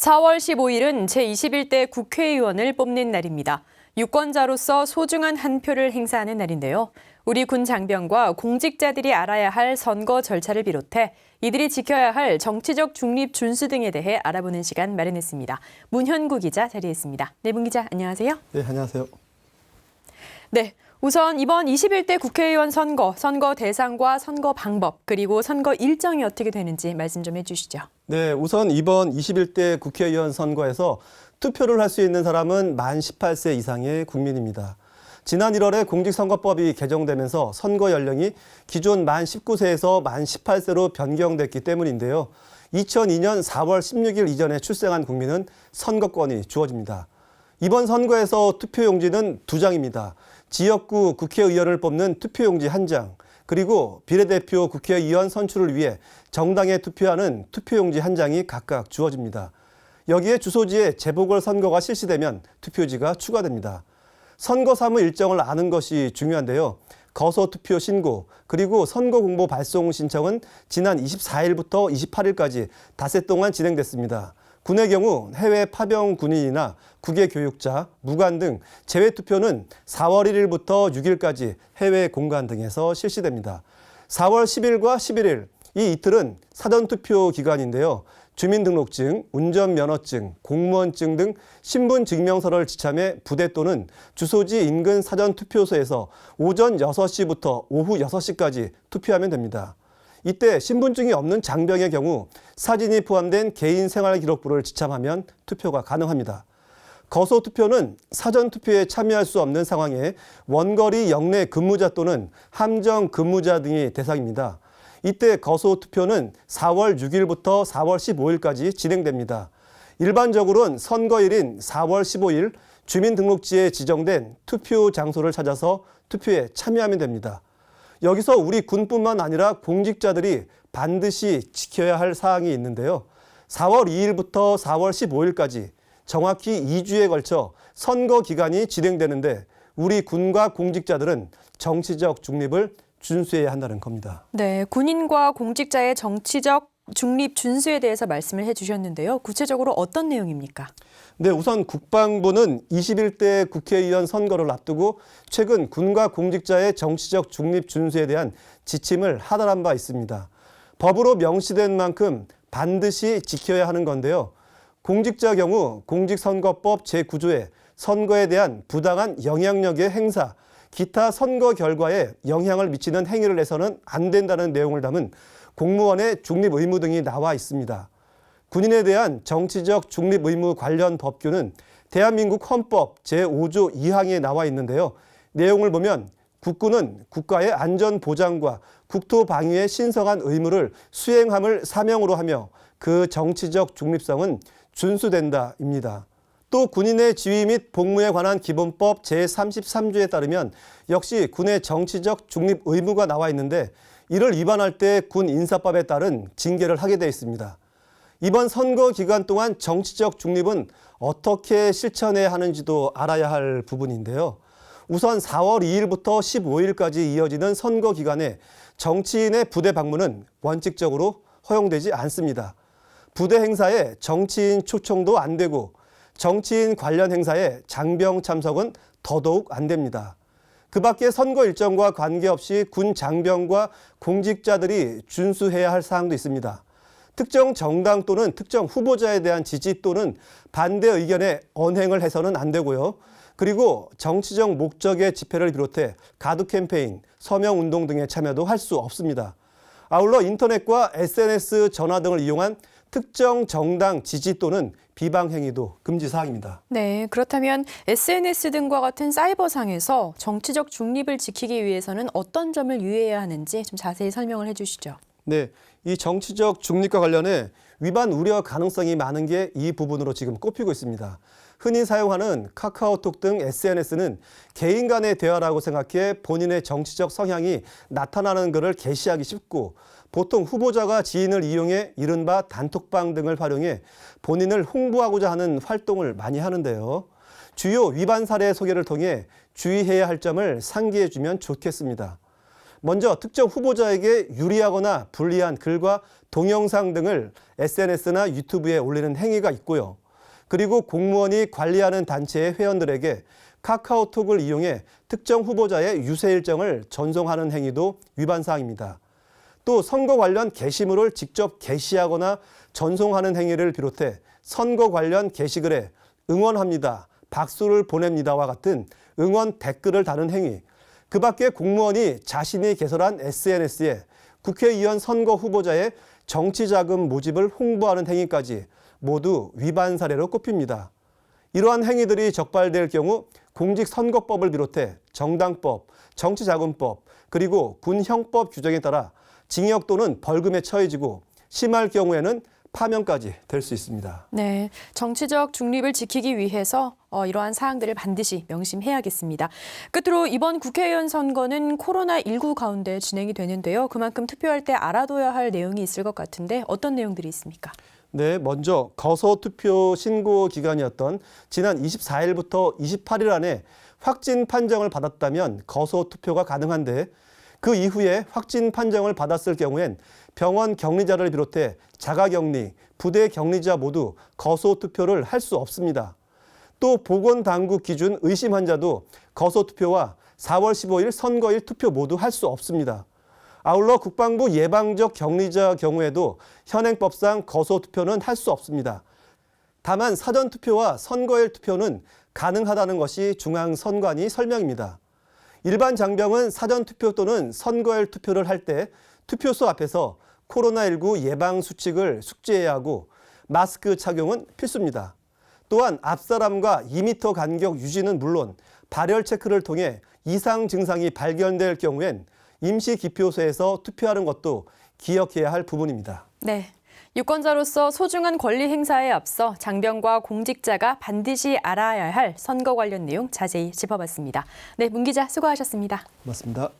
4월 15일은 제21대 국회의원을 뽑는 날입니다. 유권자로서 소중한 한 표를 행사하는 날인데요. 우리 군 장병과 공직자들이 알아야 할 선거 절차를 비롯해 이들이 지켜야 할 정치적 중립 준수 등에 대해 알아보는 시간 마련했습니다. 문현구 기자 자리했습니다. 네, 문 기자 안녕하세요. 네, 안녕하세요. 네, 우선 이번 21대 국회의원 선거 대상과 선거 방법, 그리고 선거 일정이 어떻게 되는지 말씀 좀 해주시죠. 네, 우선 이번 21대 국회의원 선거에서 투표를 할 수 있는 사람은 만 18세 이상의 국민입니다. 지난 1월에 공직선거법이 개정되면서 선거 연령이 기존 만 19세에서 만 18세로 변경됐기 때문인데요. 2002년 4월 16일 이전에 출생한 국민은 선거권이 주어집니다. 이번 선거에서 투표용지는 2장입니다. 지역구 국회의원을 뽑는 투표용지 1장, 그리고 비례대표 국회의원 선출을 위해 정당에 투표하는 투표용지 1장이 각각 주어집니다. 여기에 주소지에 재보궐선거가 실시되면 투표지가 추가됩니다. 선거 사무 일정을 아는 것이 중요한데요. 거소투표 신고, 그리고 선거공보 발송 신청은 지난 24일부터 28일까지 닷새 동안 진행됐습니다. 군의 경우 해외 파병 군인이나 국외 교육자, 무관 등 재외투표는 4월 1일부터 6일까지 해외 공관 등에서 실시됩니다. 4월 10일과 11일, 이 이틀은 사전투표 기간인데요. 주민등록증, 운전면허증, 공무원증 등 신분증명서를 지참해 부대 또는 주소지 인근 사전투표소에서 오전 6시부터 오후 6시까지 투표하면 됩니다. 이때 신분증이 없는 장병의 경우 사진이 포함된 개인생활기록부를 지참하면 투표가 가능합니다. 거소투표는 사전투표에 참여할 수 없는 상황에 원거리 영내 근무자 또는 함정 근무자 등이 대상입니다. 이때 거소투표는 4월 6일부터 4월 15일까지 진행됩니다. 일반적으로는 선거일인 4월 15일 주민등록지에 지정된 투표 장소를 찾아서 투표에 참여하면 됩니다. 여기서 우리 군뿐만 아니라 공직자들이 반드시 지켜야 할 사항이 있는데요. 4월 2일부터 4월 15일까지 정확히 2주에 걸쳐 선거 기간이 진행되는데 우리 군과 공직자들은 정치적 중립을 준수해야 한다는 겁니다. 네, 군인과 공직자의 정치적 중립 준수에 대해서 말씀을 해주셨는데요. 구체적으로 어떤 내용입니까? 네, 우선 국방부는 21대 국회의원 선거를 앞두고 최근 군과 공직자의 정치적 중립 준수에 대한 지침을 하달한 바 있습니다. 법으로 명시된 만큼 반드시 지켜야 하는 건데요. 공직자 경우 공직선거법 제9조에 선거에 대한 부당한 영향력의 행사, 기타 선거 결과에 영향을 미치는 행위를 해서는 안 된다는 내용을 담은 공무원의 중립 의무 등이 나와 있습니다. 군인에 대한 정치적 중립 의무 관련 법규는 대한민국 헌법 제5조 2항에 나와 있는데요. 내용을 보면 국군은 국가의 안전 보장과 국토 방위에 신성한 의무를 수행함을 사명으로 하며 그 정치적 중립성은 준수된다입니다. 또 군인의 지위 및 복무에 관한 기본법 제33조에 따르면 역시 군의 정치적 중립 의무가 나와 있는데 이를 위반할 때 군 인사법에 따른 징계를 하게 되어 있습니다. 이번 선거 기간 동안 정치적 중립은 어떻게 실천해야 하는지도 알아야 할 부분인데요. 우선 4월 2일부터 15일까지 이어지는 선거 기간에 정치인의 부대 방문은 원칙적으로 허용되지 않습니다. 부대 행사에 정치인 초청도 안 되고 정치인 관련 행사에 장병 참석은 더더욱 안 됩니다. 그 밖에 선거 일정과 관계없이 군 장병과 공직자들이 준수해야 할 사항도 있습니다. 특정 정당 또는 특정 후보자에 대한 지지 또는 반대 의견에 언행을 해서는 안 되고요. 그리고 정치적 목적의 집회를 비롯해 가두 캠페인, 서명운동 등에 참여도 할 수 없습니다. 아울러 인터넷과 SNS 전화 등을 이용한 특정 정당 지지 또는 비방 행위도 금지 사항입니다. 네, 그렇다면 SNS 등과 같은 사이버상에서 정치적 중립을 지키기 위해서는 어떤 점을 유의해야 하는지 좀 자세히 설명을 해주시죠. 네, 이 정치적 중립과 관련해 위반 우려 가능성이 많은 게 이 부분으로 지금 꼽히고 있습니다. 흔히 사용하는 카카오톡 등 SNS는 개인 간의 대화라고 생각해 본인의 정치적 성향이 나타나는 것을 게시하기 쉽고 보통 후보자가 지인을 이용해 이른바 단톡방 등을 활용해 본인을 홍보하고자 하는 활동을 많이 하는데요. 주요 위반 사례 소개를 통해 주의해야 할 점을 상기해 주면 좋겠습니다. 먼저 특정 후보자에게 유리하거나 불리한 글과 동영상 등을 SNS나 유튜브에 올리는 행위가 있고요. 그리고 공무원이 관리하는 단체의 회원들에게 카카오톡을 이용해 특정 후보자의 유세 일정을 전송하는 행위도 위반 사항입니다. 또 선거 관련 게시물을 직접 게시하거나 전송하는 행위를 비롯해 선거 관련 게시글에 응원합니다, 박수를 보냅니다와 같은 응원 댓글을 다는 행위, 그 밖에 공무원이 자신이 개설한 SNS에 국회의원 선거 후보자의 정치자금 모집을 홍보하는 행위까지 모두 위반 사례로 꼽힙니다. 이러한 행위들이 적발될 경우 공직선거법을 비롯해 정당법, 정치자금법, 그리고 군형법 규정에 따라 징역 또는 벌금에 처해지고 심할 경우에는 파면까지 될 수 있습니다. 네, 정치적 중립을 지키기 위해서 이러한 사항들을 반드시 명심해야겠습니다. 끝으로 이번 국회의원 선거는 코로나19 가운데 진행이 되는데요. 그만큼 투표할 때 알아둬야 할 내용이 있을 것 같은데 어떤 내용들이 있습니까? 네, 먼저 거소투표 신고 기간이었던 지난 24일부터 28일 안에 확진 판정을 받았다면 거소투표가 가능한데 그 이후에 확진 판정을 받았을 경우엔 병원 격리자를 비롯해 자가격리, 부대 격리자 모두 거소투표를 할 수 없습니다. 또 보건당국 기준 의심 환자도 거소투표와 4월 15일 선거일 투표 모두 할 수 없습니다. 아울러 국방부 예방적 격리자 경우에도 현행법상 거소투표는 할 수 없습니다. 다만 사전투표와 선거일 투표는 가능하다는 것이 중앙선관위 설명입니다. 일반 장병은 사전투표 또는 선거일 투표를 할 때 투표소 앞에서 코로나19 예방수칙을 숙지해야 하고 마스크 착용은 필수입니다. 또한 앞사람과 2m 간격 유지는 물론 발열 체크를 통해 이상 증상이 발견될 경우엔 임시기표소에서 투표하는 것도 기억해야 할 부분입니다. 네. 유권자로서 소중한 권리 행사에 앞서 장병과 공직자가 반드시 알아야 할 선거 관련 내용 자세히 짚어봤습니다. 네, 문 기자 수고하셨습니다. 고맙습니다.